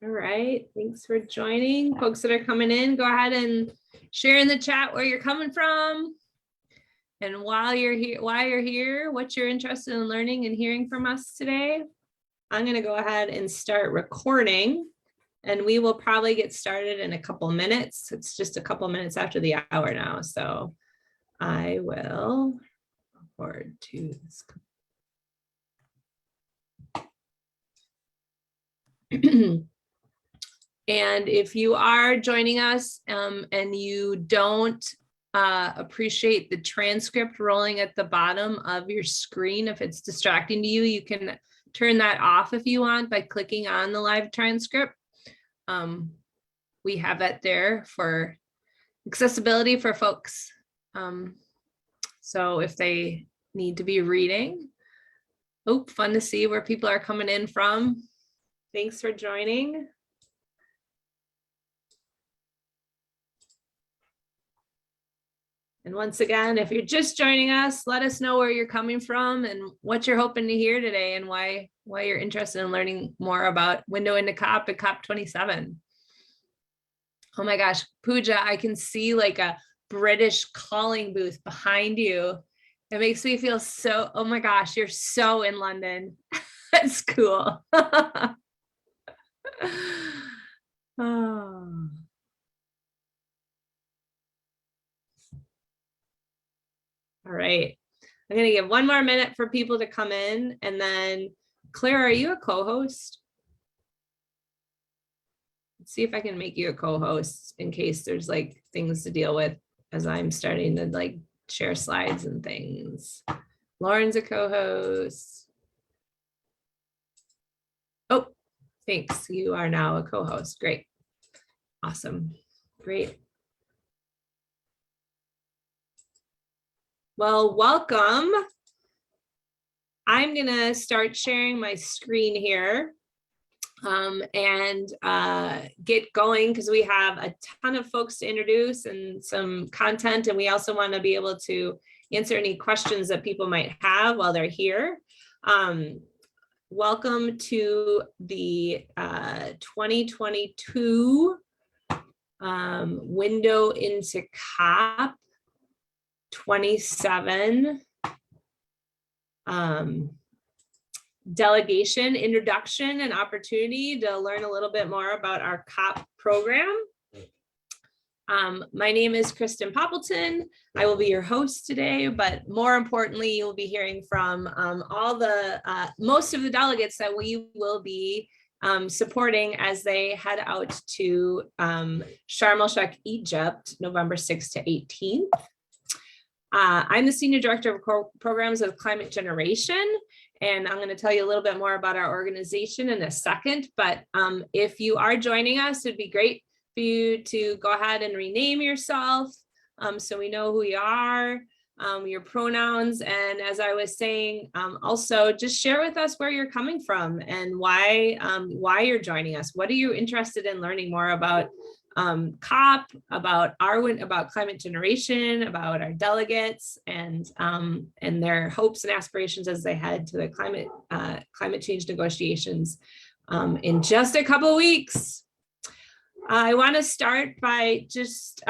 All right, thanks for joining. Folks that are coming in, go ahead and share in the chat where you're coming from. And while you're here, what you're interested in learning and hearing from us today. I'm going to go ahead and start recording, and we will probably get started in a couple minutes. It's just a couple minutes after the hour now, so I will record to this. And if you are joining us and you don't appreciate the transcript rolling at the bottom of your screen, if it's distracting to you, you can turn that off if you want by clicking on the live transcript. We have that there for accessibility for folks. So if they need to be reading. Oh, fun to see where people are coming in from. Thanks for joining. And once again, if you're just joining us, let us know where you're coming from and what you're hoping to hear today and why you're interested in learning more about Window into COP and COP27. Oh my gosh, Pooja, I can see like a British calling booth behind you. It makes me feel so, oh my gosh, you're so in London. That's cool. Oh. All right, I'm going to give one more minute for people to come in, and then Claire, are you a co-host? Let's see if I can make you a co-host in case there's like things to deal with as I'm starting to like share slides and things. Lauren's a co-host. Oh, thanks. You are now a co-host. Great. Awesome. Great. Well, welcome. I'm gonna start sharing my screen here and get going because we have a ton of folks to introduce and some content, and we also want to be able to answer any questions that people might have while they're here. Welcome to the 2022 Window into COP 27 delegation introduction and opportunity to learn a little bit more about our COP program. My name is Kristen Poppleton. I will be your host today, but more importantly, you'll be hearing from most of the delegates that we will be supporting as they head out to Sharm el-Sheikh, Egypt, November 6th to 18th. I'm the Senior Director of Programs of Climate Generation, and I'm going to tell you a little bit more about our organization in a second, but if you are joining us, it'd be great for you to go ahead and rename yourself so we know who you are, your pronouns, and as I was saying, also just share with us where you're coming from and why you're joining us. What are you interested in learning more about COP, about climate generation, about our delegates, and their hopes and aspirations as they head to the climate change negotiations in just a couple of weeks. I want to start by just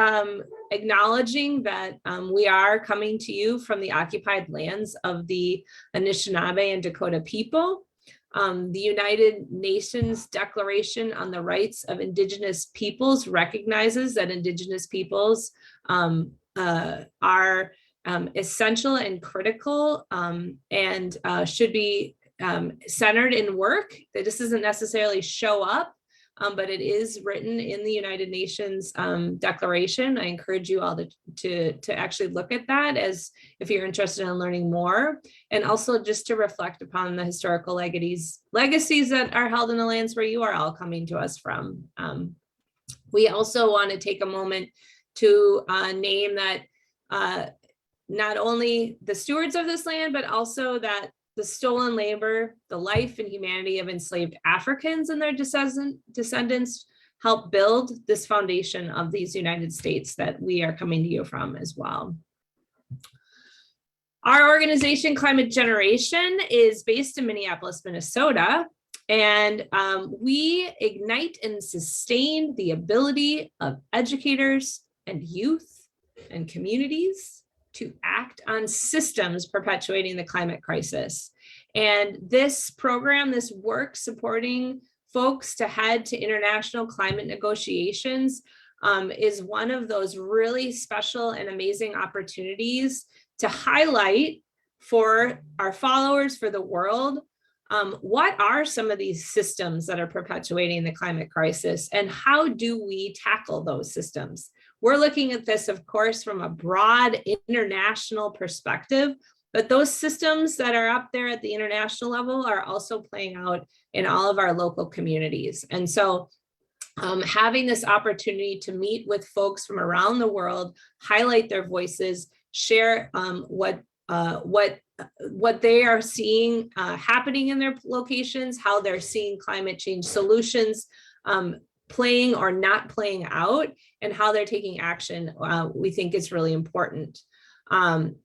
acknowledging that we are coming to you from the occupied lands of the Anishinaabe and Dakota people. The United Nations Declaration on the Rights of Indigenous Peoples recognizes that Indigenous peoples are essential and critical and should be centered in work. That this doesn't necessarily show up, but it is written in the United Nations Declaration. I encourage you all to actually look at that as if you're interested in learning more, and also just to reflect upon the historical legacies that are held in the lands where you are all coming to us from. We also want to take a moment to name that not only the stewards of this land, but also that the stolen labor, the life and humanity of enslaved Africans and their descendants help build this foundation of these United States that we are coming to you from as well. Our organization, Climate Generation, is based in Minneapolis, Minnesota, And we ignite and sustain the ability of educators and youth and communities to act on systems perpetuating the climate crisis. And this program, this work supporting folks to head to international climate negotiations is one of those really special and amazing opportunities to highlight for our followers, for the world, what are some of these systems that are perpetuating the climate crisis, and how do we tackle those systems? We're looking at this, of course, from a broad international perspective, but those systems that are up there at the international level are also playing out in all of our local communities. And so having this opportunity to meet with folks from around the world, highlight their voices, share what they are seeing happening in their locations, how they're seeing climate change solutions playing or not playing out, and how they're taking action, we think is really important.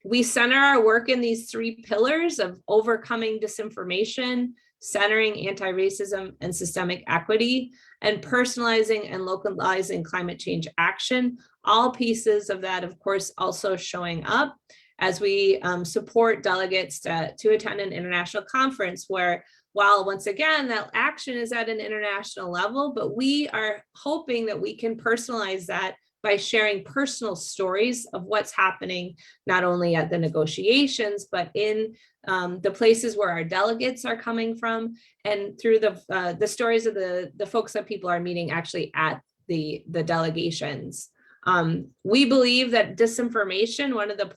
We center our work in these three pillars of overcoming disinformation, centering anti-racism and systemic equity, and personalizing and localizing climate change action. All pieces of that, of course, also showing up as we support delegates to attend an international conference where, while once again, that action is at an international level, but we are hoping that we can personalize that by sharing personal stories of what's happening, not only at the negotiations, but in the places where our delegates are coming from, and through the stories of the folks that people are meeting actually at the delegations. We believe that disinformation, one of the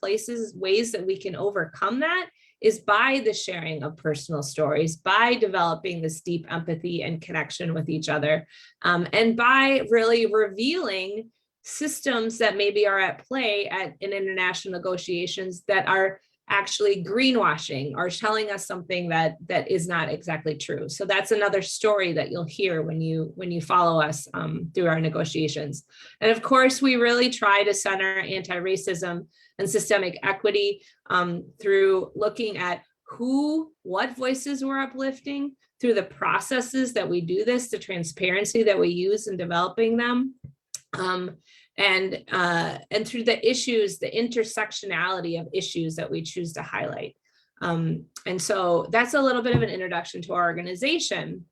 ways that we can overcome that is by the sharing of personal stories, by developing this deep empathy and connection with each other, and by really revealing systems that maybe are at play in international negotiations that are actually greenwashing or telling us something that is not exactly true. So that's another story that you'll hear when you follow us through our negotiations. And of course, we really try to center anti-racism and systemic equity through looking at what voices we're uplifting, through the processes that we do this, the transparency that we use in developing them, and through the issues, the intersectionality of issues that we choose to highlight. And so that's a little bit of an introduction to our organization.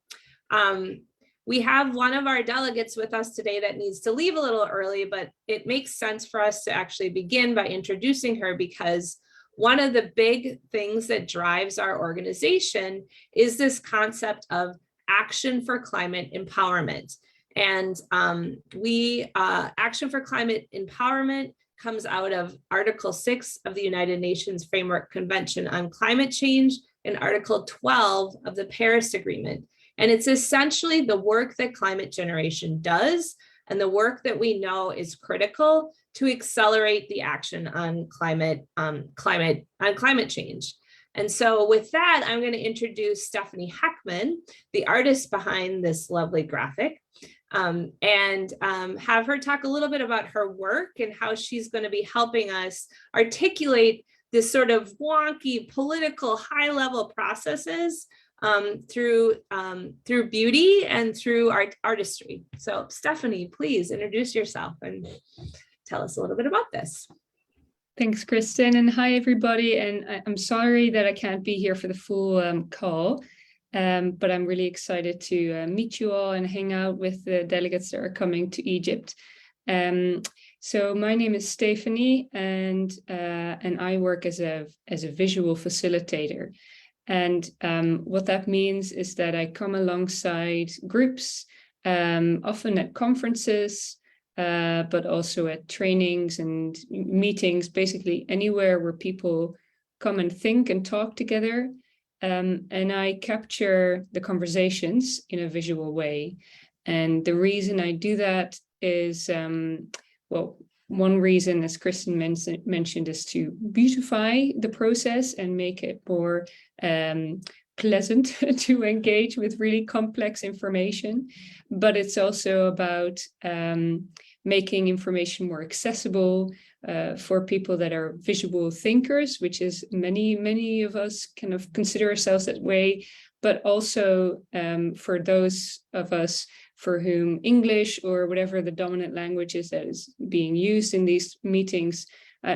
We have one of our delegates with us today that needs to leave a little early, but it makes sense for us to actually begin by introducing her, because one of the big things that drives our organization is this concept of action for climate empowerment. And Action for Climate Empowerment comes out of Article 6 of the United Nations Framework Convention on Climate Change and Article 12 of the Paris Agreement. And it's essentially the work that Climate Generation does and the work that we know is critical to accelerate the action on climate change. And so with that, I'm going to introduce Stephanie Heckman, the artist behind this lovely graphic, and have her talk a little bit about her work and how she's going to be helping us articulate this sort of wonky political high-level processes through beauty and through artistry. So Stephanie, please introduce yourself and tell us a little bit about this. Thanks, Kristen, and hi, everybody. And I'm sorry that I can't be here for the full call, but I'm really excited to meet you all and hang out with the delegates that are coming to Egypt. So my name is Stephanie, and I work as a visual facilitator. And what that means is that I come alongside groups, often at conferences, but also at trainings and meetings, basically anywhere where people come and think and talk together. And I capture the conversations in a visual way. And the reason I do that is, one reason, as Kristen mentioned, is to beautify the process and make it more pleasant to engage with really complex information. But it's also about making information more accessible for people that are visual thinkers, which is many of us kind of consider ourselves that way, but also for those of us for whom English or whatever the dominant language is that is being used in these meetings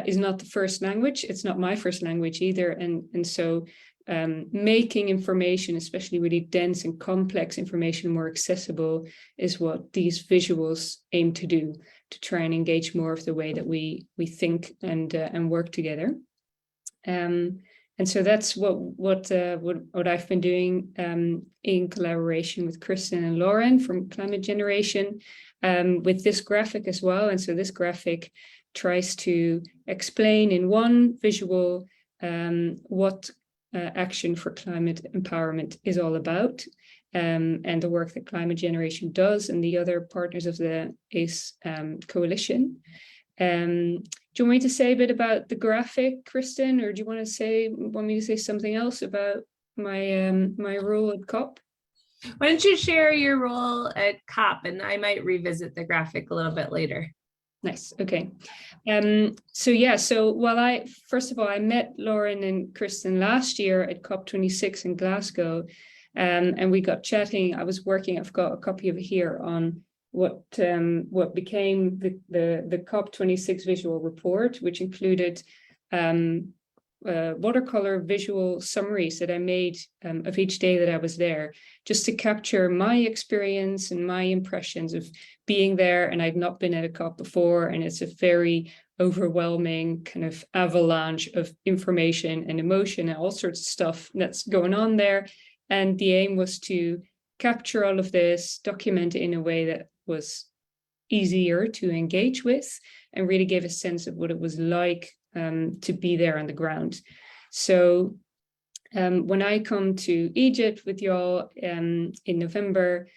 is not the first language. It's not my first language either. And so making information, especially really dense and complex information, more accessible is what these visuals aim to do, to try and engage more of the way that we think and work together. And so that's what I've been doing in collaboration with Kristen and Lauren from Climate Generation, with this graphic as well. And so this graphic tries to explain in one visual what Action for Climate Empowerment is all about, and the work that Climate Generation does and the other partners of the ACE coalition. Do you want me to say a bit about the graphic, Kristen, or do you want me to say something else about my my role at COP? Why don't you share your role at COP, and I might revisit the graphic a little bit later. Nice. Okay. So first of all, I met Lauren and Kristen last year at COP26 in Glasgow, and we got chatting. I've got a copy of it here on what became the COP26 visual report, which included watercolor visual summaries that I made of each day that I was there, just to capture my experience and my impressions of being there. And I'd not been at a COP before, and it's a very overwhelming kind of avalanche of information and emotion and all sorts of stuff that's going on there. And the aim was to capture all of this, document it in a way that was easier to engage with, and really gave a sense of what it was like to be there on the ground. So when I come to Egypt with y'all in November,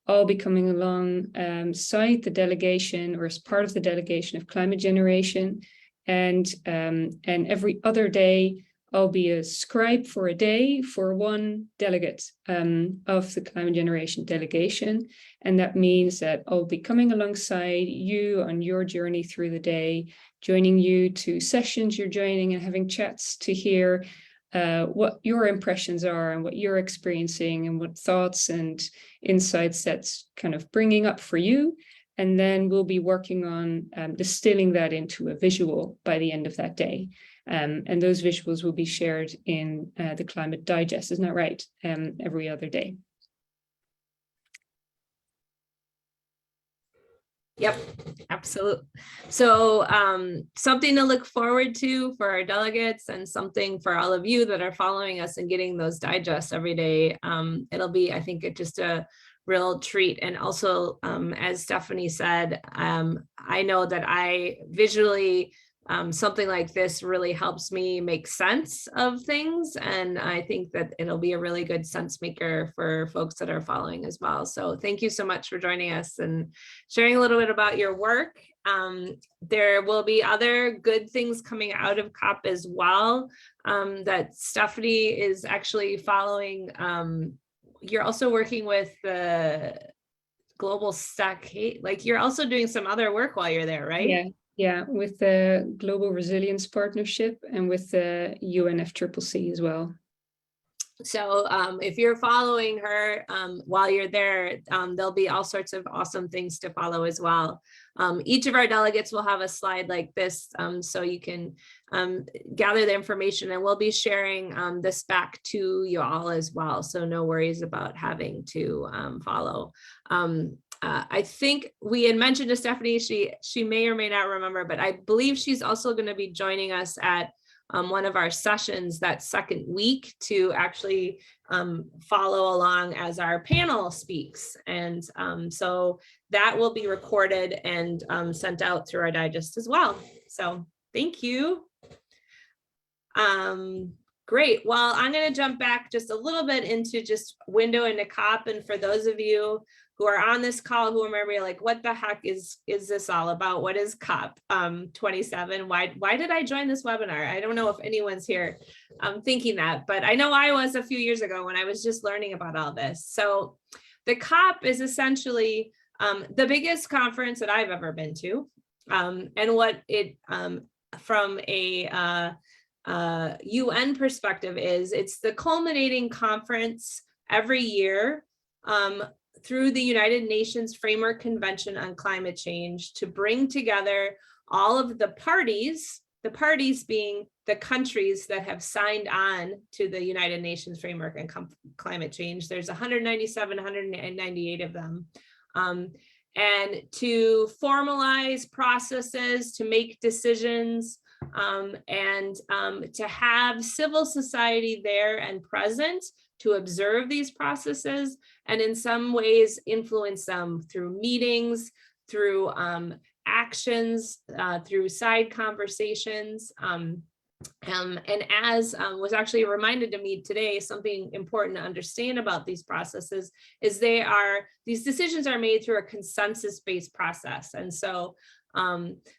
I'll be coming alongside the delegation, or as part of the delegation of Climate Generation, and every other day I'll be a scribe for a day for one delegate of the Climate Generation delegation. And that means that I'll be coming alongside you on your journey through the day, joining you to sessions you're joining and having chats to hear what your impressions are and what you're experiencing and what thoughts and insights that's kind of bringing up for you. And then we'll be working on distilling that into a visual by the end of that day. And those visuals will be shared in the Climate Digest, isn't that right? Every other day. Yep, absolutely. So something to look forward to for our delegates, and something for all of you that are following us and getting those digests every day. It'll be, I think, just a real treat. And also, as Stephanie said, I know that I visually, something like this really helps me make sense of things. And I think that it'll be a really good sense maker for folks that are following as well. So thank you so much for joining us and sharing a little bit about your work. There will be other good things coming out of COP as well, that Stephanie is actually following. You're also working with the Global Stockade, like you're also doing some other work while you're there, right? Yeah, with the Global Resilience Partnership and with the UNFCCC as well. So if you're following her while you're there, there'll be all sorts of awesome things to follow as well. Each of our delegates will have a slide like this, so you can gather the information, and we'll be sharing this back to you all as well. So no worries about having to follow. I think we had mentioned to Stephanie, she may or may not remember, but I believe she's also going to be joining us at one of our sessions that second week to actually follow along as our panel speaks. And so that will be recorded and sent out through our digest as well. So thank you. Great. Well, I'm going to jump back just a little bit into just window into COP. And for those of you who are on this call who remember, like, what the heck is this all about? What is COP 27? Why did I join this webinar? I don't know if anyone's here thinking that, but I know I was a few years ago when I was just learning about all this. So the COP is essentially the biggest conference that I've ever been to. And what it, from a UN perspective, is it's the culminating conference every year through the United Nations Framework Convention on Climate Change to bring together all of the parties being the countries that have signed on to the United Nations Framework on Climate Change. There's 197, 198 of them. And to formalize processes, to make decisions, and to have civil society there and present to observe these processes, and in some ways influence them through meetings, through actions, through side conversations. And as was actually reminded to me today, something important to understand about these processes is these decisions are made through a consensus-based process. And so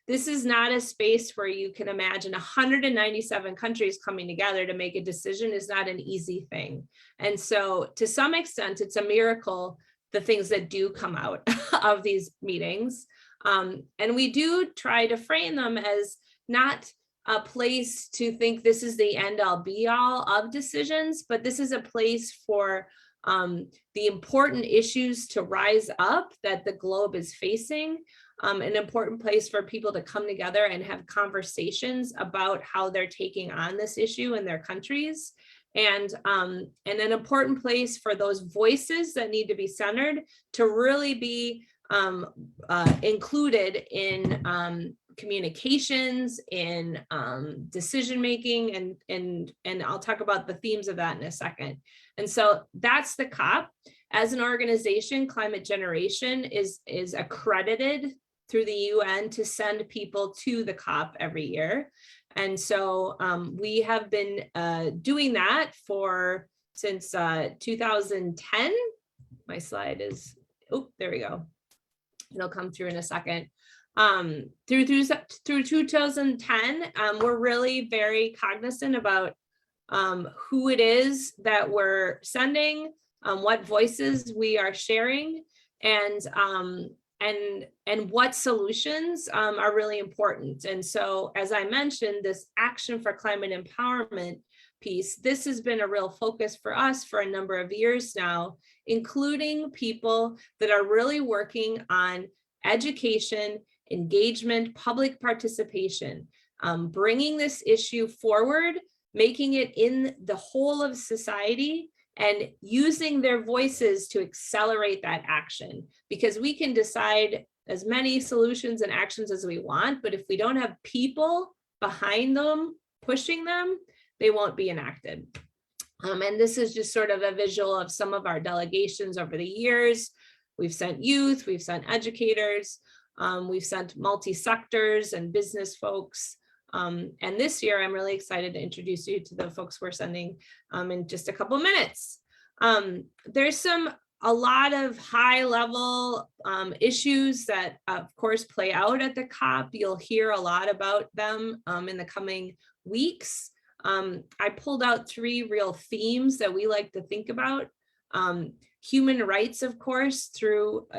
this is not a space where you can imagine 197 countries coming together to make a decision is not an easy thing. And so to some extent, it's a miracle, the things that do come out of these meetings. And we do try to frame them as not a place to think this is the end all be all of decisions, but this is a place for the important issues to rise up that the globe is facing, an important place for people to come together and have conversations about how they're taking on this issue in their countries, and an important place for those voices that need to be centered to really be included in communications, in decision making, and I'll talk about the themes of that in a second. And so that's the COP. As an organization, Climate Generation is accredited through the UN to send people to the COP every year. And so we have been doing that since 2010. My slide is, oh, there we go. It'll come through in a second. Through 2010, we're really very cognizant about who it is that we're sending, what voices we are sharing, and what solutions are really important. And so, as I mentioned, this Action for Climate Empowerment piece, this has been a real focus for us for a number of years now, including people that are really working on education, engagement, public participation, bringing this issue forward, making it in the whole of society, and using their voices to accelerate that action. Because we can decide as many solutions and actions as we want, but if we don't have people behind them, pushing them, they won't be enacted. And this is just sort of a visual of some of our delegations over the years. We've sent youth, we've sent educators, we've sent multi-sectors and business folks. And this year, I'm really excited to introduce you to the folks we're sending in just a couple of minutes. There's a lot of high level issues that of course play out at the COP. You'll hear a lot about them in the coming weeks. I pulled out 3 real themes that we like to think about. Human rights, of course,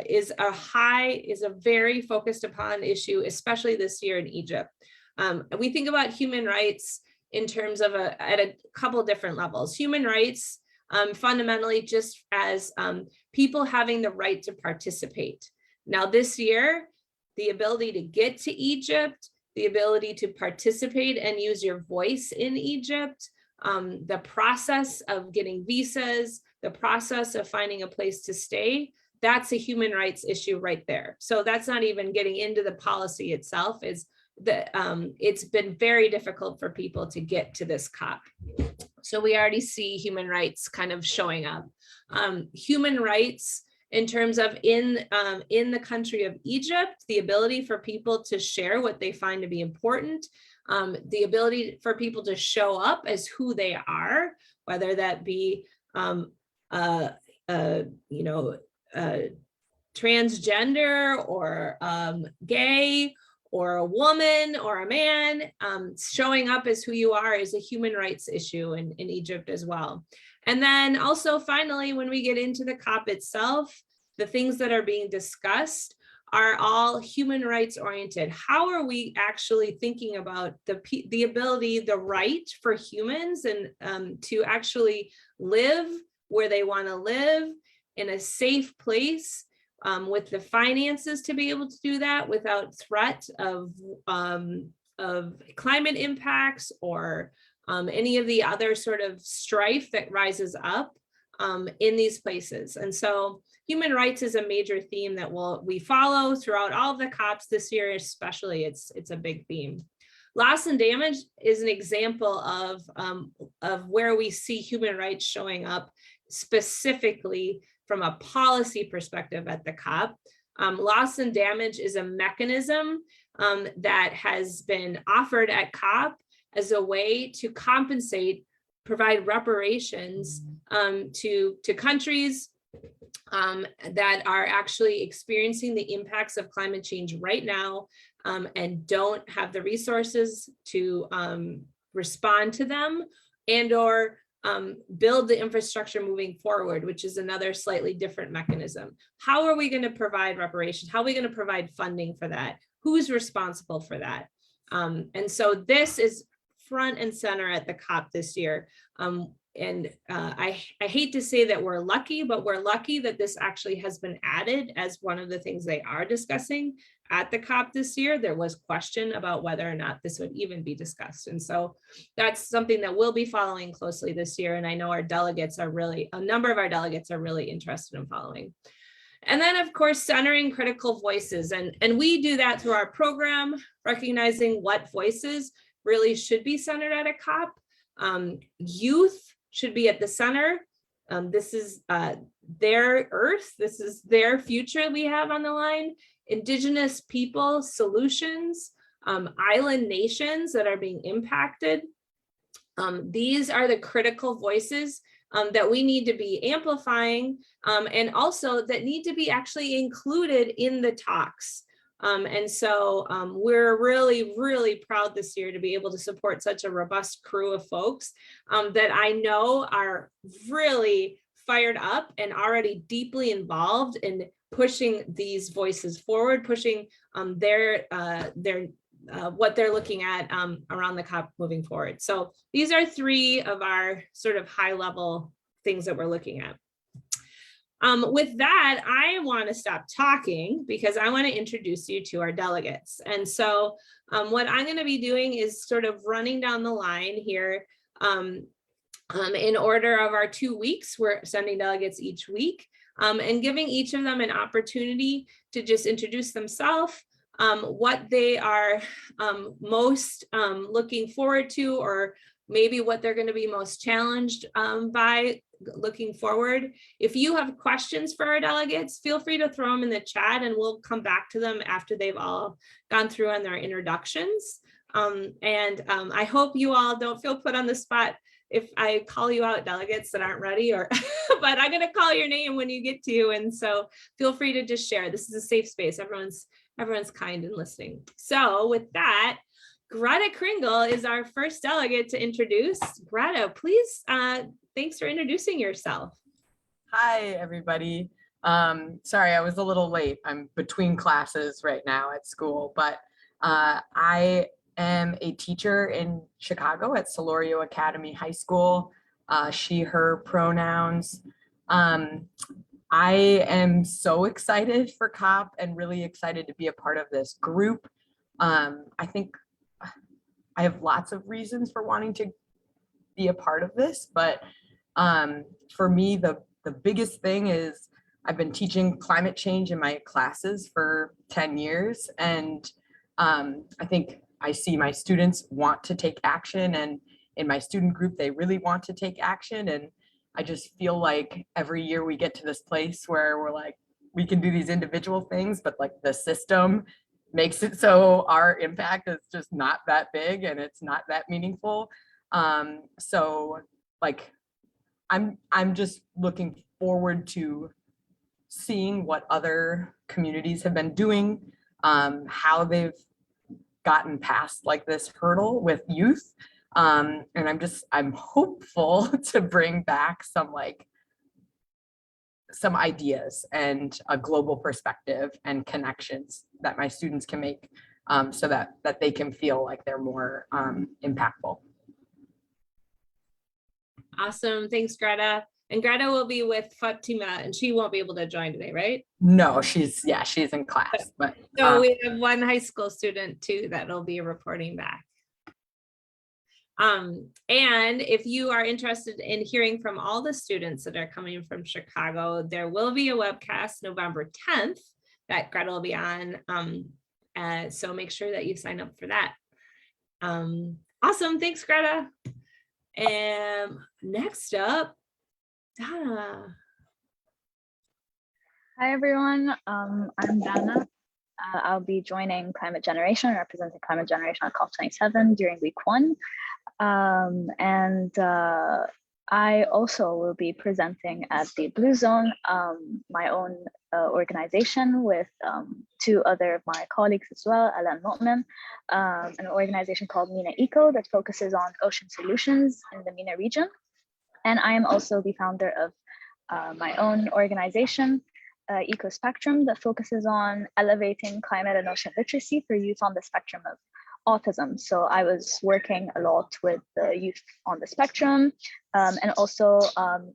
is a very focused upon issue, especially this year in Egypt. We think about human rights in terms of at a couple different levels. Human rights, fundamentally just as people having the right to participate. Now this year, the ability to get to Egypt, the ability to participate and use your voice in Egypt, the process of getting visas, the process of finding a place to stay, that's a human rights issue right there. So that's not even getting into the policy itself. It's been very difficult for people to get to this COP. So we already see human rights kind of showing up. Human rights in terms of in the country of Egypt, the ability for people to share what they find to be important, the ability for people to show up as who they are, whether that be transgender or gay or a woman or a man, showing up as who you are is a human rights issue in Egypt as well. And then also finally, when we get into the COP itself, the things that are being discussed are all human rights oriented. How are we actually thinking about the ability, the right for humans and to actually live where they want to live in a safe place, with the finances to be able to do that without threat of climate impacts or any of the other sort of strife that rises up in these places. And so human rights is a major theme that we follow throughout all of the COPs this year, especially. It's a big theme. Loss and damage is an example of where we see human rights showing up specifically from a policy perspective at the COP. Loss and damage is a mechanism that has been offered at COP as a way to compensate, provide reparations to countries that are actually experiencing the impacts of climate change right now and don't have the resources to respond to them, and or build the infrastructure moving forward, which is another slightly different mechanism. How are we going to provide reparations? How are we going to provide funding for that? Who's responsible for that? And so this is front and center at the COP this year. I hate to say that we're lucky, but we're lucky that this actually has been added as one of the things they are discussing at the COP this year. There was question about whether or not this would even be discussed. And so that's something that we'll be following closely this year. And I know our delegates are a number of our delegates are really interested in following. And then, of course, centering critical voices. And we do that through our program, recognizing what voices really should be centered at a COP. Youth should be at the center. This is their earth. This is their future we have on the line. Indigenous people, solutions, island nations that are being impacted. These are the critical voices that we need to be amplifying, and also that need to be actually included in the talks. And so we're really, really proud this year to be able to support such a robust crew of folks that I know are really fired up and already deeply involved in pushing these voices forward, pushing what they're looking at around the COP moving forward. So these are three of our sort of high level things that we're looking at. With that, I want to stop talking because I want to introduce you to our delegates. And so what I'm going to be doing is sort of running down the line here in order of our 2 weeks. We're sending delegates each week and giving each of them an opportunity to just introduce themselves, what they are most looking forward to, or maybe what they're going to be most challenged by looking forward. If you have questions for our delegates, feel free to throw them in the chat and we'll come back to them after they've all gone through on their introductions. I hope you all don't feel put on the spot if I call you out, delegates that aren't ready, or but I'm going to call your name when you get to, and so feel free to just share. This is a safe space. Everyone's kind and listening. So with that, Greta Kringle is our first delegate to introduce. Greta, please, thanks for introducing yourself. Hi, everybody. Sorry, I was a little late. I'm between classes right now at school, but I am a teacher in Chicago at Solorio Academy High School, she, her pronouns. I am so excited for COP and really excited to be a part of this group. I think I have lots of reasons for wanting to be a part of this, but for me, the biggest thing is I've been teaching climate change in my classes for 10 years. And I think I see my students want to take action, and in my student group, they really want to take action. And I just feel like every year we get to this place where we're like, we can do these individual things, but like the system makes it so our impact is just not that big and it's not that meaningful. So like, I'm just looking forward to seeing what other communities have been doing, how they've gotten past like this hurdle with youth. And I'm hopeful to bring back some ideas and a global perspective and connections that my students can make, so that they can feel like they're more impactful. Awesome. Thanks, Greta. And Greta will be with Fatima, and she won't be able to join today, right? No, she's in class, but So we have one high school student too that'll be reporting back. And if you are interested in hearing from all the students that are coming from Chicago, there will be a webcast November 10th that Greta will be on. So make sure that you sign up for that. Awesome, thanks Greta. And next up, Donna. Hi everyone, I'm Dana. I'll be joining Climate Generation, representing Climate Generation at COP27 during week 1. I also will be presenting at the Blue Zone, my own organization with 2 other of my colleagues as well, Ellen Motman, an organization called MENA Eco that focuses on ocean solutions in the MENA region. And I am also the founder of my own organization, Eco Spectrum, that focuses on elevating climate and ocean literacy for youth on the spectrum of autism. So I was working a lot with the youth on the spectrum and also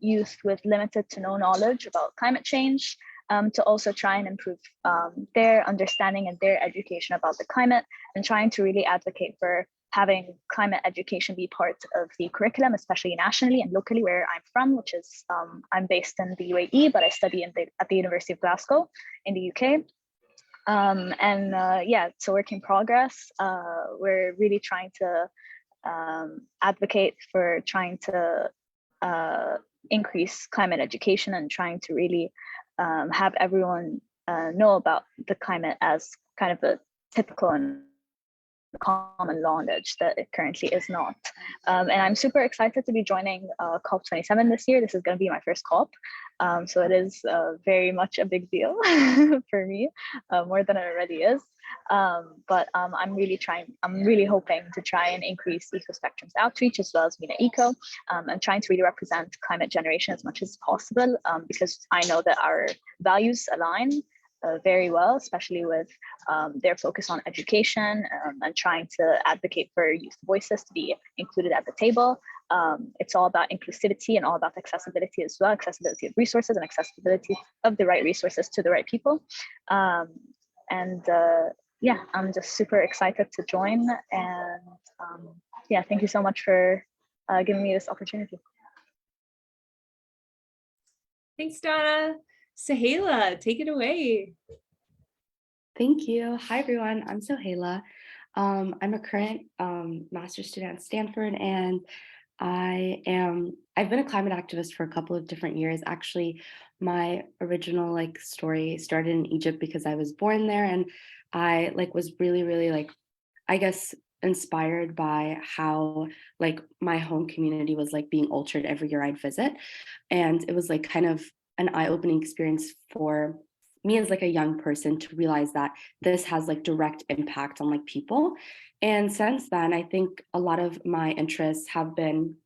youth with limited to no knowledge about climate change to also try and improve their understanding and their education about the climate, and trying to really advocate for having climate education be part of the curriculum, especially nationally and locally where I'm from, which is I'm based in the UAE, but I study at the University of Glasgow in the UK. Yeah, it's a work in progress. We're really trying to advocate for trying to increase climate education and trying to really have everyone know about the climate as kind of a typical and common knowledge that it currently is not. And I'm super excited to be joining COP27 this year. This is going to be my first COP. So it is very much a big deal for me, more than it already is. But I'm really hoping to try and increase Eco Spectrum's outreach as well as MENA Eco, and trying to really represent Climate Generation as much as possible, because I know that our values align very well, especially with their focus on education and trying to advocate for youth voices to be included at the table. It's all about inclusivity and all about accessibility as well, accessibility of resources and accessibility of the right resources to the right people. Yeah, I'm just super excited to join, and yeah, thank you so much for giving me this opportunity. Thanks, Donna. Sahela, take it away. Thank you. Hi, everyone. I'm Sohaila. I'm a current master's student at Stanford, and I've been a climate activist for a couple of different years. Actually, my original story started in Egypt because I was born there, and I was really I guess inspired by how my home community was being altered every year I'd visit. And it was kind of an eye-opening experience for me as a young person to realize that this has direct impact on people. And since then, I think a lot of my interests have been,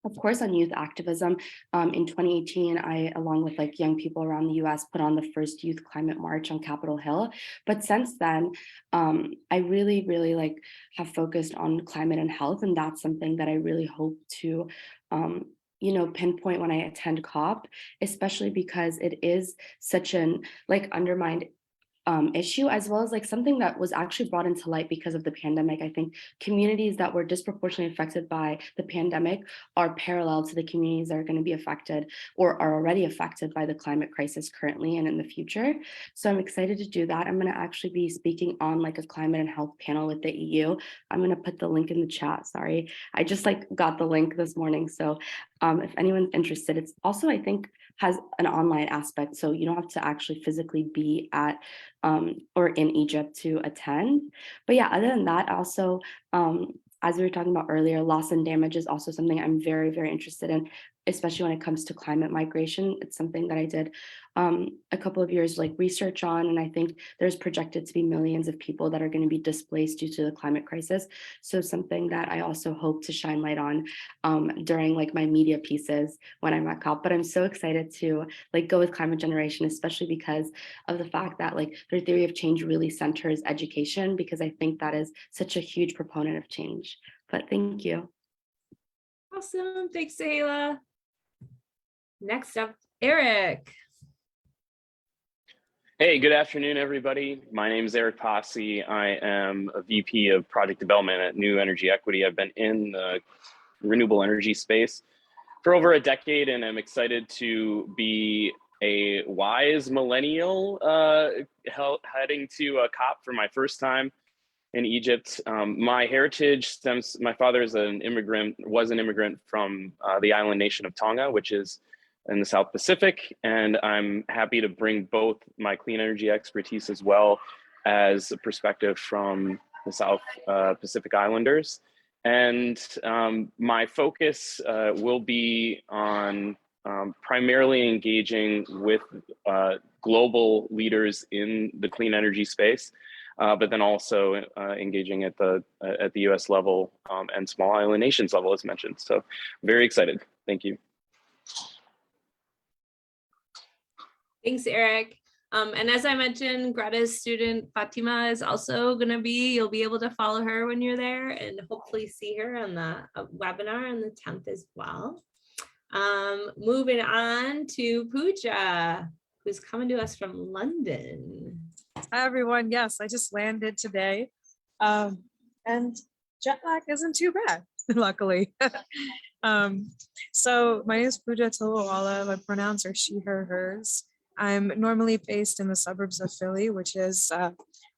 of course, on youth activism. In 2018, I, along with young people around the US, put on the first youth climate march on Capitol Hill. But since then, I really have focused on climate and health. And that's something that I really hope to pinpoint when I attend COP, especially because it is such an undermined issue, as well as something that was actually brought into light because of the pandemic. I think communities that were disproportionately affected by the pandemic are parallel to the communities that are going to be affected or are already affected by the climate crisis currently and in the future. So I'm excited to do that. I'm going to actually be speaking on a climate and health panel with the EU. I'm going to put the link in the chat. Sorry, I just got the link this morning. So if anyone's interested, it's also, I think, has an online aspect, so you don't have to actually physically be at or in Egypt to attend. But yeah, other than that, also, as we were talking about earlier, loss and damage is also something I'm very interested in, especially when it comes to climate migration. It's something that I did a couple of years research on, and I think there's projected to be millions of people that are going to be displaced due to the climate crisis. So something that I also hope to shine light on during my media pieces when I'm at COP. But I'm so excited to go with Climate Generation, especially because of the fact that their theory of change really centers education, because I think that is such a huge proponent of change. But thank you. Awesome, thanks, Sahela. Next up, Eric. Hey, good afternoon, everybody. My name is Eric Posse. I am a VP of Project Development at New Energy Equity. I've been in the renewable energy space for over a decade, and I'm excited to be a wise millennial heading to a COP for my first time in Egypt. My heritage stems, my father is an immigrant, was an immigrant from the island nation of Tonga, which is in the South Pacific. And I'm happy to bring both my clean energy expertise as well as a perspective from the South Pacific Islanders. And my focus will be on primarily engaging with global leaders in the clean energy space, but then also engaging at the US level and small island nations level, as mentioned. So very excited. Thank you. Thanks, Eric. And as I mentioned, Greta's student Fatima is also going to be, you'll be able to follow her when you're there and hopefully see her on the webinar on the 10th as well. Moving on to Pooja, who's coming to us from London. Hi everyone, yes, I just landed today and jet lag isn't too bad, luckily. So my name is Pooja Tolawala, my pronouns are she, her, hers. I'm normally based in the suburbs of Philly, which is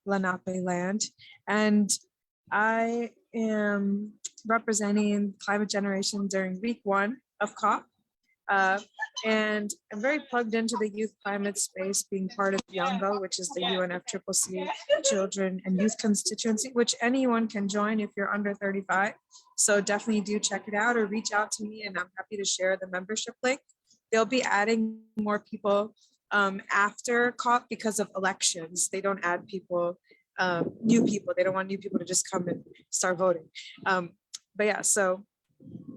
Lenape land, and I am representing climate generation during week 1 of COP. And I'm very plugged into the youth climate space, being part of YOUNGO, which is the UNFCCC Children and Youth Constituency, which anyone can join if you're under 35. So definitely do check it out or reach out to me, and I'm happy to share the membership link. They'll be adding more people after COP because of elections. They don't add people, new people. They don't want new people to just come and start voting. But yeah, so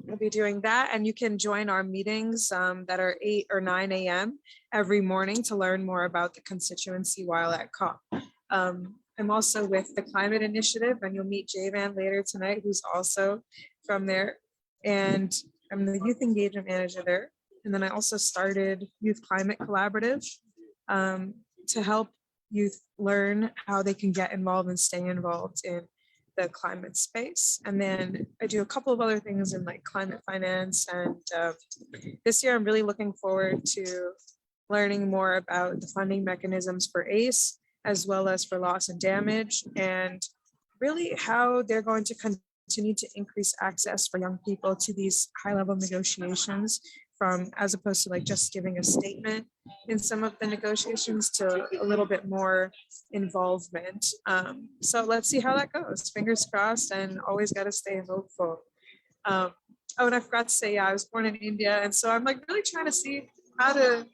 we'll be doing that, and you can join our meetings that are 8 or 9 a.m. every morning to learn more about the constituency while at COP. I'm also with the Climate Initiative, and you'll meet Javan later tonight, who's also from there. And I'm the Youth Engagement Manager there. And then I also started Youth Climate Collaborative to help youth learn how they can get involved and stay involved in the climate space. And then I do a couple of other things in like climate finance. And this year I'm really looking forward to learning more about the funding mechanisms for ACE, as well as for loss and damage, and really how they're going to continue to increase access for young people to these high-level negotiations, from as opposed to like just giving a statement in some of the negotiations to a little bit more involvement. So let's see how that goes. Fingers crossed, and always got to stay hopeful. Oh, and I forgot to say, yeah, I was born in India. And so I'm like really trying to see how to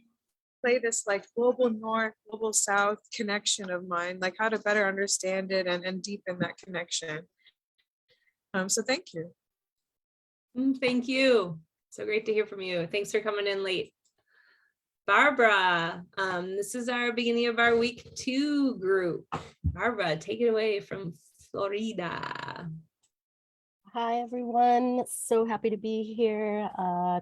play this like global north, global south connection of mine, like how to better understand it and deepen that connection. So thank you. Thank you. So great to hear from you. Thanks for coming in late. Barbara, this is our beginning of our week 2 group. Barbara, take it away from Florida. Hi, everyone. So happy to be here.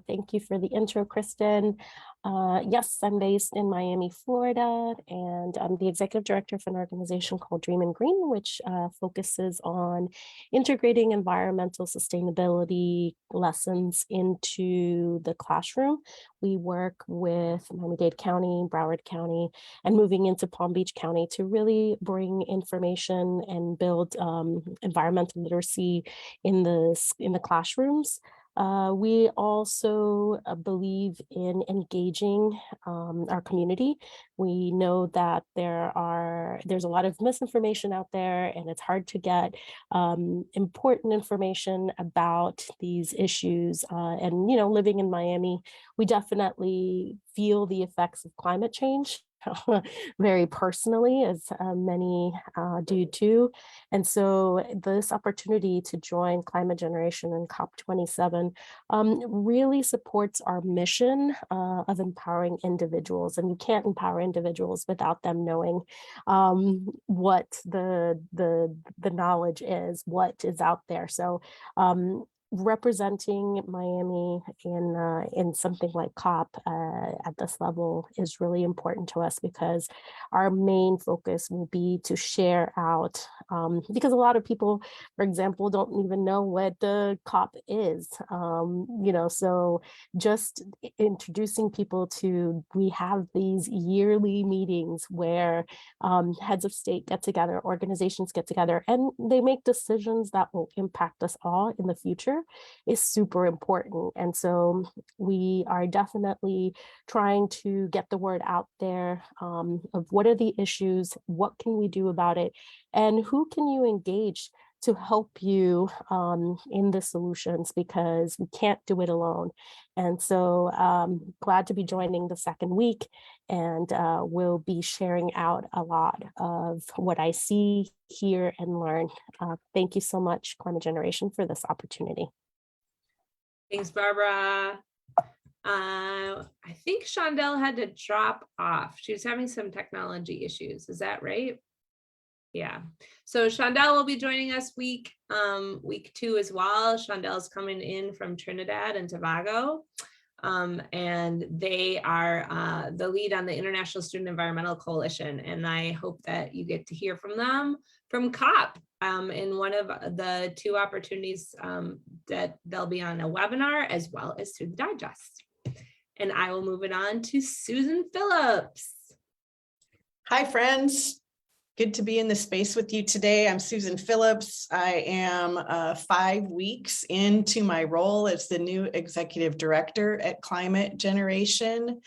Thank you for the intro, Kristen. Yes, I'm based in Miami, Florida, and I'm the executive director of an organization called Dream and Green, which focuses on integrating environmental sustainability lessons into the classroom. We work with Miami-Dade County, Broward County, and moving into Palm Beach County to really bring information and build environmental literacy in the classrooms. We also believe in engaging our community. We know that there's a lot of misinformation out there, and it's hard to get important information about these issues. And living in Miami, we definitely feel the effects of climate change very personally, as many do too. And so this opportunity to join Climate Generation and COP27 really supports our mission of empowering individuals. And you can't empower individuals without them knowing what the knowledge is, what is out there. So representing Miami in something like COP at this level is really important to us, because our main focus will be to share out, because a lot of people, for example, don't even know what the COP is, so just introducing people to, we have these yearly meetings where heads of state get together, organizations get together, and they make decisions that will impact us all in the future, is super important. And so we are definitely trying to get the word out there of what are the issues, what can we do about it, and who can you engage to help you in the solutions, because we can't do it alone. And so glad to be joining the second week, and we'll be sharing out a lot of what I see, hear, and learn. Thank you so much, Climate Generation, for this opportunity. Thanks, Barbara. I think Shondell had to drop off. She was having some technology issues. Is that right? Yeah. So Shondell will be joining us week 2 as well. Shondell's coming in from Trinidad and Tobago. And they are the lead on the International Student Environmental Coalition. And I hope that you get to hear from them from COP in one of the 2 opportunities that they'll be on a webinar as well as through the digest. And I will move it on to Susan Phillips. Hi, friends. Good to be in the space with you today. I'm Susan Phillips. I am 5 weeks into my role as the new executive director at Climate Generation.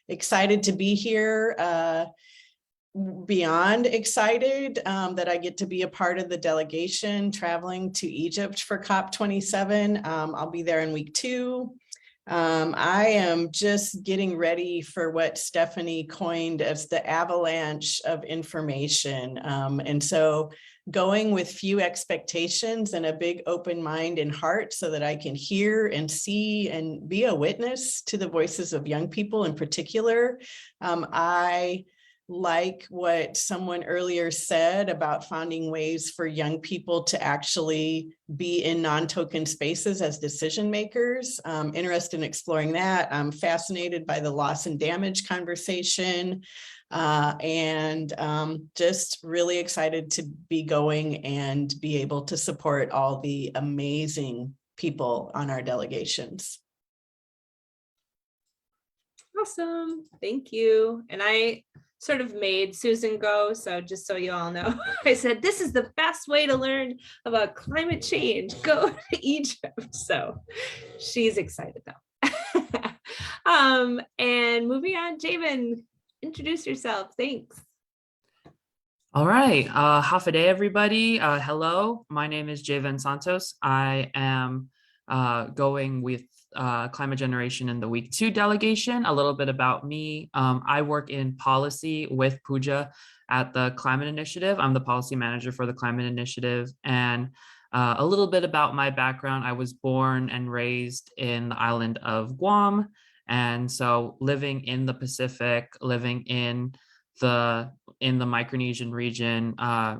Excited to be here. Beyond excited that I get to be a part of the delegation traveling to Egypt for COP27. I'll be there in week 2. I am just getting ready for what Stephanie coined as the avalanche of information. And so going with few expectations and a big open mind and heart so that I can hear and see and be a witness to the voices of young people in particular. I like what someone earlier said about finding ways for young people to actually be in non-token spaces as decision makers. Interested in exploring that. I'm fascinated by the loss and damage conversation, and just really excited to be going and be able to support all the amazing people on our delegations. Awesome. Thank you. And I sort of made Susan go. So just so you all know, I said, this is the best way to learn about climate change. Go to Egypt. So she's excited though. And moving on, Javen, introduce yourself. Thanks. All right. Half a day, everybody. Hello, my name is Javen Santos. I am going with Climate Generation in the week 2 delegation. A little bit about me. I work in policy with Pooja at the Climate Initiative. I'm the policy manager for the Climate Initiative. And a little bit about my background. I was born and raised in the island of Guam. And so living in the Pacific, living in the Micronesian region, I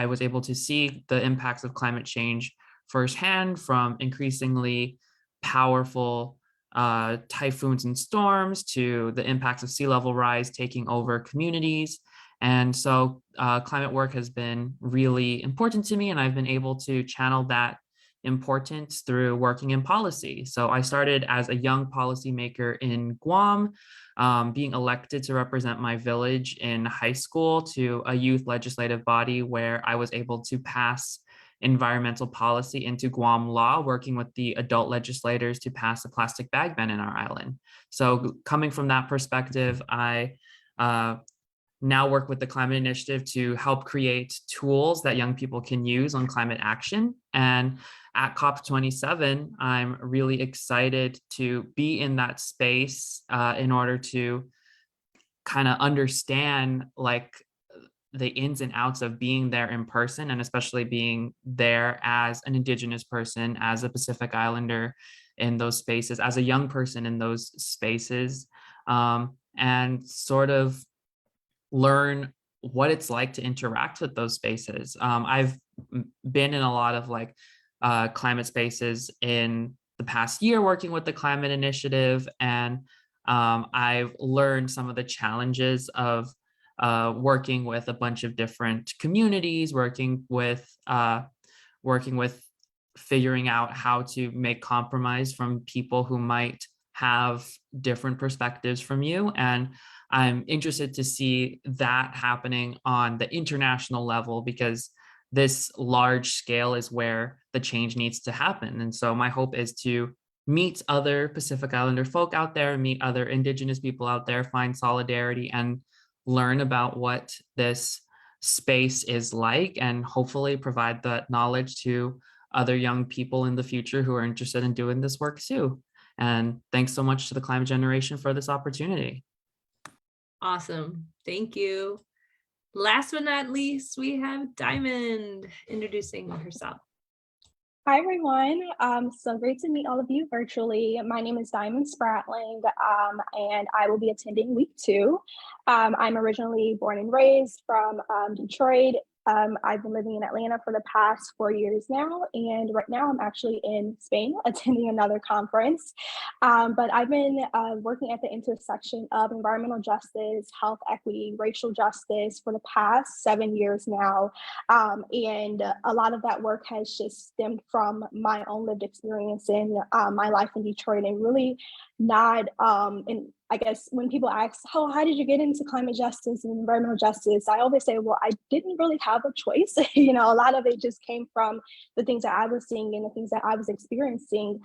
was able to see the impacts of climate change firsthand, from increasingly powerful typhoons and storms to the impacts of sea level rise taking over communities. And so climate work has been really important to me, and I've been able to channel that importance through working in policy. So I started as a young policymaker in Guam, being elected to represent my village in high school to a youth legislative body where I was able to pass environmental policy into Guam law, working with the adult legislators to pass a plastic bag ban in our island. So coming from that perspective, I now work with the Climate Initiative to help create tools that young people can use on climate action. And at COP27, I'm really excited to be in that space in order to kind of understand like the ins and outs of being there in person, and especially being there as an Indigenous person, as a Pacific Islander in those spaces, as a young person in those spaces, and sort of learn what it's like to interact with those spaces. I've been in a lot of like climate spaces in the past year working with the climate initiative, and I've learned some of the challenges of working with a bunch of different communities, working with figuring out how to make compromise from people who might have different perspectives from you. And I'm interested to see that happening on the international level, because this large scale is where the change needs to happen. And so my hope is to meet other Pacific Islander folk out there, meet other Indigenous people out there, find solidarity, and learn about what this space is like, and hopefully provide that knowledge to other young people in the future who are interested in doing this work too. And thanks so much to the Climate Generation for this opportunity. Awesome. Thank you. Last but not least, we have Diamond introducing herself. Hi, everyone. So great to meet all of you virtually. My name is Diamond Spratling, and I will be attending week 2. I'm originally born and raised from Detroit. I've been living in Atlanta for the past 4 years now, and right now I'm actually in Spain attending another conference. But I've been working at the intersection of environmental justice, health equity, racial justice for the past 7 years now. And a lot of that work has just stemmed from my own lived experience in my life in Detroit, and really not, and I guess when people ask, oh, how did you get into climate justice and environmental justice? I always say, well, I didn't really have a choice. A lot of it just came from the things that I was seeing and the things that I was experiencing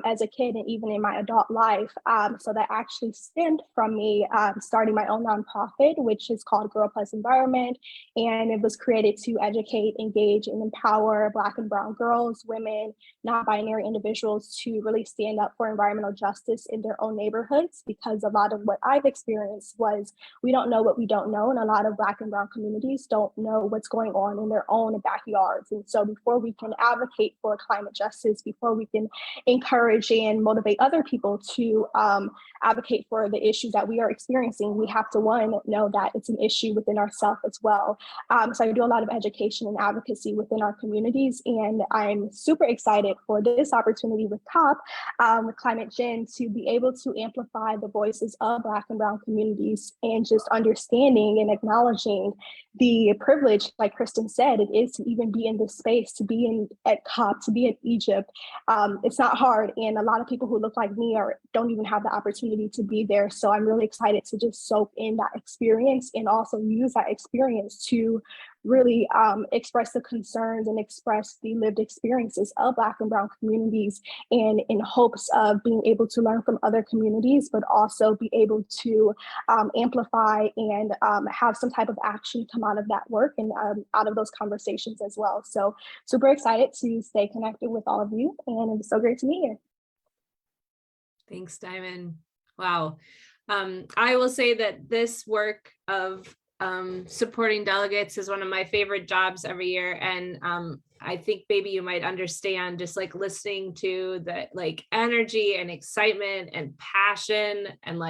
as a kid and even in my adult life. So that actually stemmed from me starting my own nonprofit, which is called Girl Plus Environment. And it was created to educate, engage, and empower Black and Brown girls, women, non-binary individuals to really stand up for environmental justice in their own neighborhoods, because a lot of what I've experienced was we don't know what we don't know, and a lot of Black and Brown communities don't know what's going on in their own backyards. And so before we can advocate for climate justice, before we can encourage and motivate other people to advocate for the issues that we are experiencing, we have to, one, know that it's an issue within ourselves as well. So I do a lot of education and advocacy within our communities, and I'm super excited for this opportunity with COP, with Climate Gen, to be able to amplify the voices of Black and Brown communities, and just understanding and acknowledging the privilege, like Kristen said, it is to even be in this space, to be at COP, to be in Egypt. It's not hard, and a lot of people who look like me don't even have the opportunity to be there. So I'm really excited to just soak in that experience, and also use that experience to really express the concerns and express the lived experiences of Black and Brown communities, and in hopes of being able to learn from other communities, but also be able to amplify and have some type of action come out of that work and out of those conversations as well. So super excited to stay connected with all of you, and it was so great to meet you. Thanks, Diamond. Wow. I will say that this work of supporting delegates is one of my favorite jobs every year. And I think maybe you might understand, just like listening to the energy and excitement and passion, and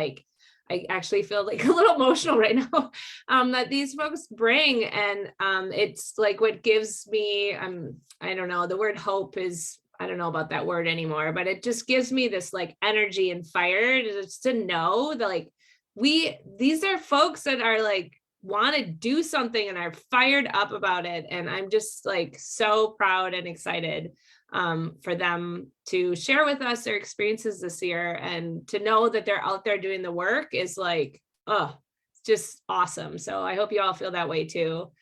I actually feel like a little emotional right now that these folks bring. And it's what gives me, I don't know, the word hope is, I don't know about that word anymore, but it just gives me this energy and fire just to know that these are folks that are want to do something and are fired up about it. And I'm just so proud and excited for them to share with us their experiences this year, and to know that they're out there doing the work is it's just awesome. So I hope you all feel that way too.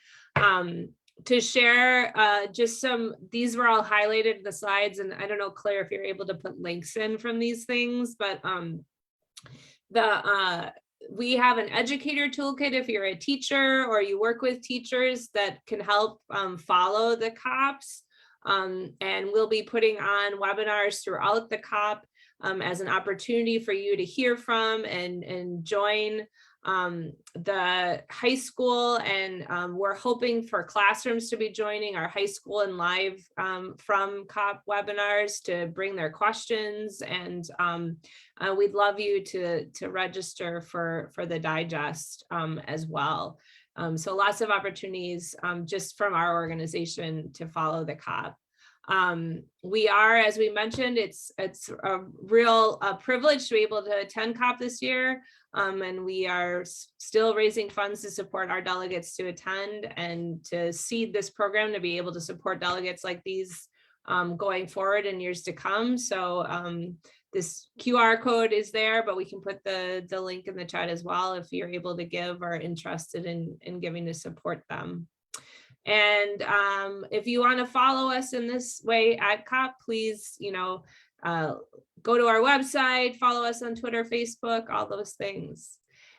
To share just these were all highlighted in the slides, and I don't know, Claire, if you're able to put links in from these things, but we have an educator toolkit if you're a teacher or you work with teachers that can help follow the COPs. And we'll be putting on webinars throughout the COP as an opportunity for you to hear from and join the high school. And we're hoping for classrooms to be joining our high school and live from COP webinars to bring their questions. And we'd love you to register for the digest as well. So lots of opportunities just from our organization to follow the COP. We are, as we mentioned, it's a real privilege to be able to attend COP this year. And we are still raising funds to support our delegates to attend and to seed this program to be able to support delegates like these going forward in years to come. So this QR code is there, but we can put the link in the chat as well if you're able to give or interested in giving to support them. And if you want to follow us in this way at COP, please, go to our website, follow us on Twitter, Facebook, all those things.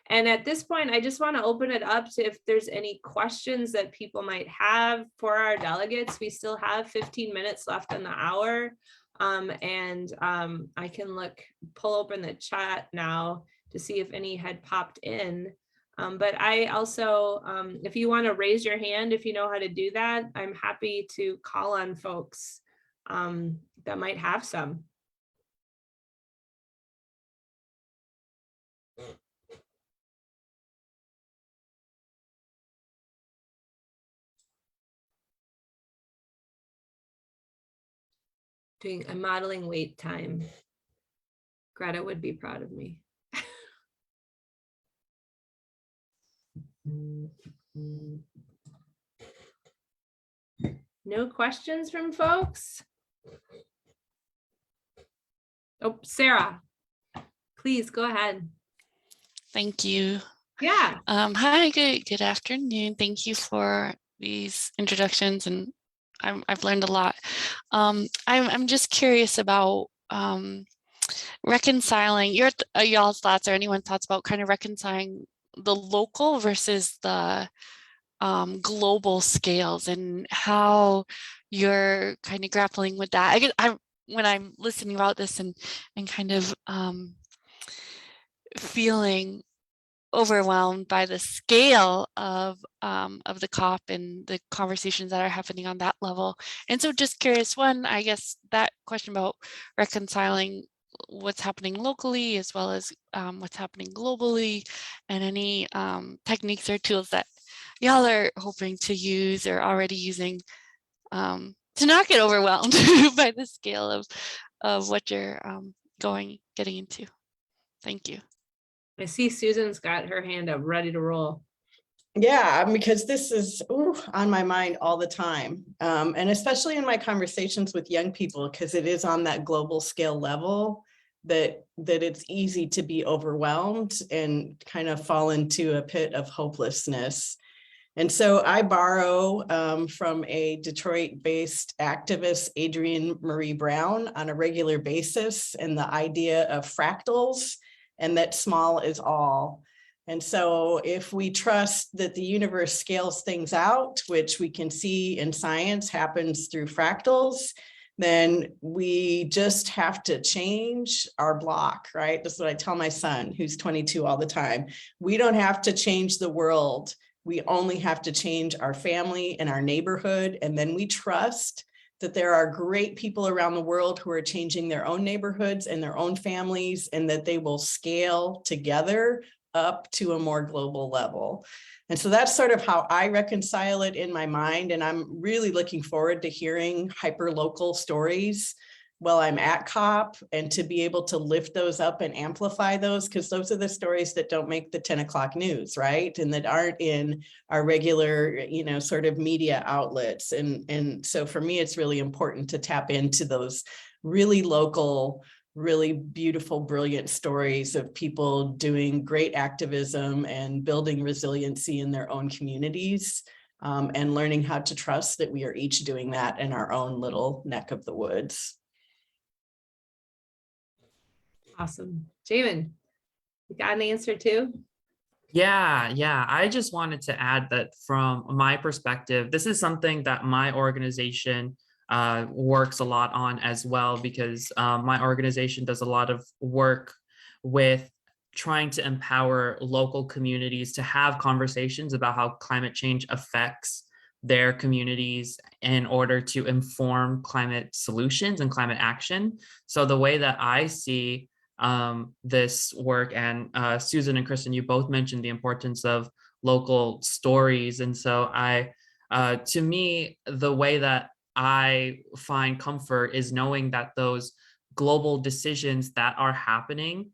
And at this point, I just want to open it up to if there's any questions that people might have for our delegates. We still have 15 minutes left in the hour. I can pull open the chat now to see if any had popped in. But I also, if you want to raise your hand, if you know how to do that, I'm happy to call on folks that might have some. I'm modeling wait time. Greta would be proud of me. No questions from folks? Oh, Sarah, please go ahead. Thank you. Yeah. Hi, good afternoon. Thank you for these introductions, and I've learned a lot. I'm just curious about reconciling y'all's thoughts or anyone's thoughts about kind of reconciling the local versus the global scales and how you're kind of grappling with that. When I'm listening about this and kind of feeling overwhelmed by the scale of the COP and the conversations that are happening on that level. And so just curious, one, I guess that question about reconciling what's happening locally as well as what's happening globally, and any techniques or tools that y'all are hoping to use or already using to not get overwhelmed by the scale of what you're getting into. Thank you. I see Susan's got her hand up, ready to roll. Yeah, because this is on my mind all the time. And especially in my conversations with young people, because it is on that global scale level that it's easy to be overwhelmed and kind of fall into a pit of hopelessness. And so I borrow from a Detroit-based activist, Adrienne Marie Brown, on a regular basis, and the idea of fractals, and that small is all. And so if we trust that the universe scales things out, which we can see in science happens through fractals, then we just have to change our block, right? That's what I tell my son, who's 22 all the time. We don't have to change the world. We only have to change our family and our neighborhood. And then we trust that there are great people around the world who are changing their own neighborhoods and their own families, and that they will scale together up to a more global level. And so that's sort of how I reconcile it in my mind. And I'm really looking forward to hearing hyper-local stories while I'm at COP, and to be able to lift those up and amplify those, because those are the stories that don't make the 10 o'clock news, right? And that aren't in our regular, sort of media outlets. And so for me, it's really important to tap into those really local, really beautiful, brilliant stories of people doing great activism and building resiliency in their own communities, and learning how to trust that we are each doing that in our own little neck of the woods. Awesome. Jamin, you got an answer too? Yeah. I just wanted to add that from my perspective, this is something that my organization works a lot on as well, because my organization does a lot of work with trying to empower local communities to have conversations about how climate change affects their communities in order to inform climate solutions and climate action. So the way that I see this work, and Susan and Kristen, you both mentioned the importance of local stories. And so to me, the way that I find comfort is knowing that those global decisions that are happening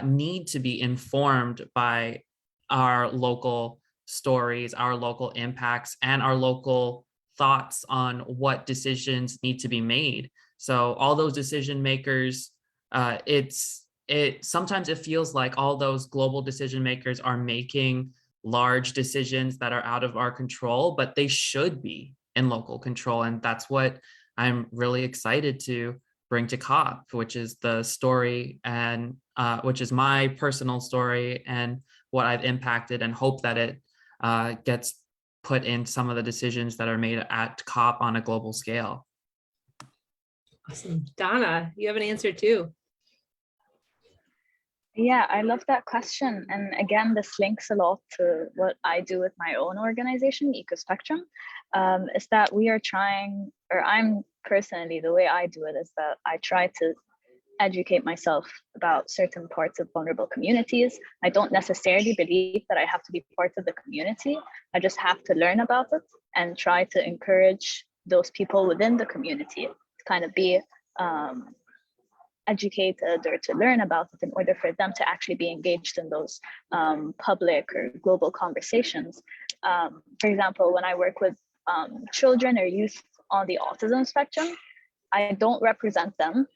need to be informed by our local stories, our local impacts, and our local thoughts on what decisions need to be made. So all those decision makers, sometimes it feels like all those global decision makers are making large decisions that are out of our control, but they should be in local control. And that's what I'm really excited to bring to COP, which is the story and which is my personal story and what I've impacted, and hope that it gets put in some of the decisions that are made at COP on a global scale. Awesome. Donna, you have an answer too. Yeah, I love that question. And again, this links a lot to what I do with my own organization, EcoSpectrum, is that we are trying, or I'm personally, the way I do it is that I try to educate myself about certain parts of vulnerable communities. I don't necessarily believe that I have to be part of the community. I just have to learn about it and try to encourage those people within the community to kind of be educated or to learn about it in order for them to actually be engaged in those public or global conversations. For example, when I work with children or youth on the autism spectrum, I don't represent them.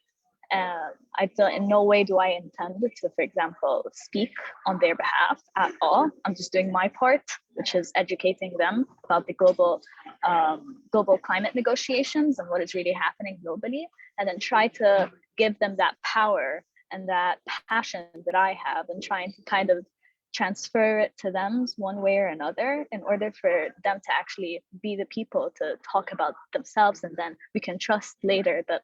In no way do I intend to, for example, speak on their behalf at all. I'm just doing my part, which is educating them about the global climate negotiations and what is really happening globally, and then try to give them that power and that passion that I have, and trying to kind of transfer it to them one way or another in order for them to actually be the people to talk about themselves, and then we can trust later that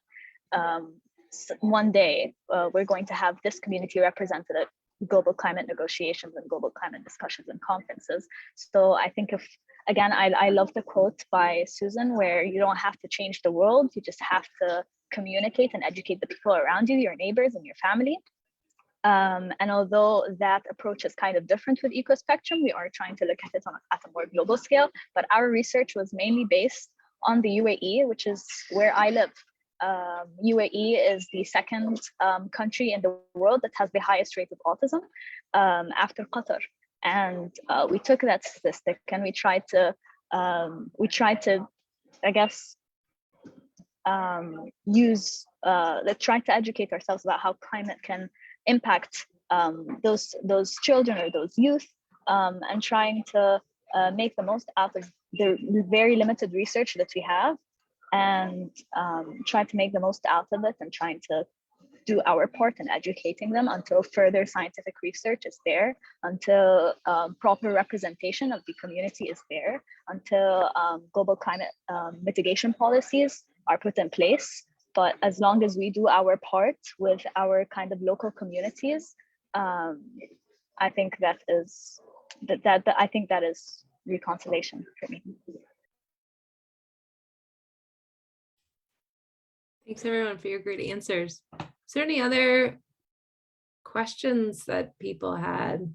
one day we're going to have this community represented at global climate negotiations and global climate discussions and conferences. So I think again, I love the quote by Susan, where you don't have to change the world, you just have to communicate and educate the people around you, your neighbors and your family. And although that approach is kind of different with EcoSpectrum, we are trying to look at it at a more global scale, but our research was mainly based on the UAE, which is where I live. UAE is the second country in the world that has the highest rate of autism after Qatar. And we took that statistic and we tried to, I guess, try to educate ourselves about how climate can impact those children or those youth, and trying to make the most out of the very limited research that we have, and try to make the most out of it, and trying to do our part in educating them until further scientific research is there, until proper representation of the community is there, until global climate mitigation policies are put in place. But as long as we do our part with our kind of local communities, I think that is reconciliation for me. Thanks everyone for your great answers. Is there any other questions that people had?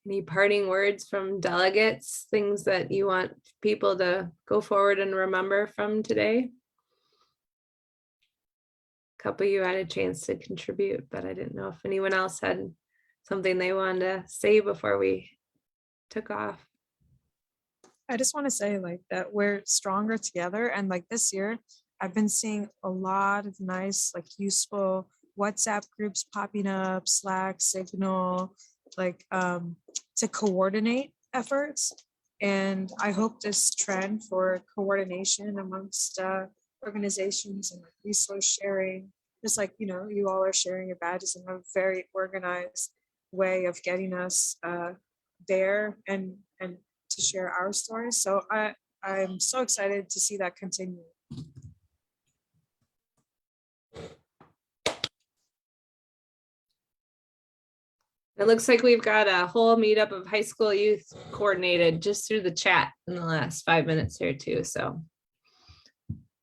Any parting words from delegates, things that you want people to go forward and remember from today? A couple of you had a chance to contribute, but I didn't know if anyone else had something they wanted to say before we took off. I just want to say that we're stronger together. And this year, I've been seeing a lot of nice, useful WhatsApp groups popping up, Slack, Signal, to coordinate efforts. And I hope this trend for coordination amongst organizations and resource sharing, just you all are sharing your badges in a very organized way of getting us there and to share our stories. So I'm so excited to see that continue. It looks like we've got a whole meetup of high school youth coordinated just through the chat in the last 5 minutes here too. So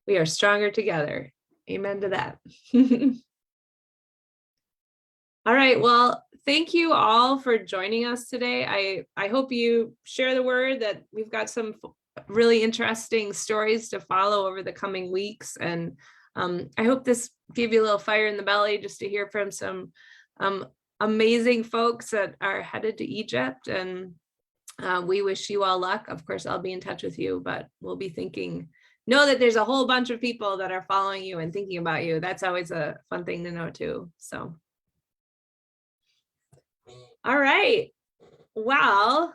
we are stronger together. Amen to that. All right, well, thank you all for joining us today. I hope you share the word that we've got some really interesting stories to follow over the coming weeks. And I hope this gave you a little fire in the belly just to hear from some amazing folks that are headed to Egypt. And we wish you all luck. Of course, I'll be in touch with you, but we'll be thinking, know that there's a whole bunch of people that are following you and thinking about you. That's always a fun thing to know too. So. All right. Well,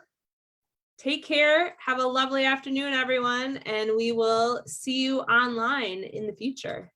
take care. Have a lovely afternoon, everyone. And we will see you online in the future.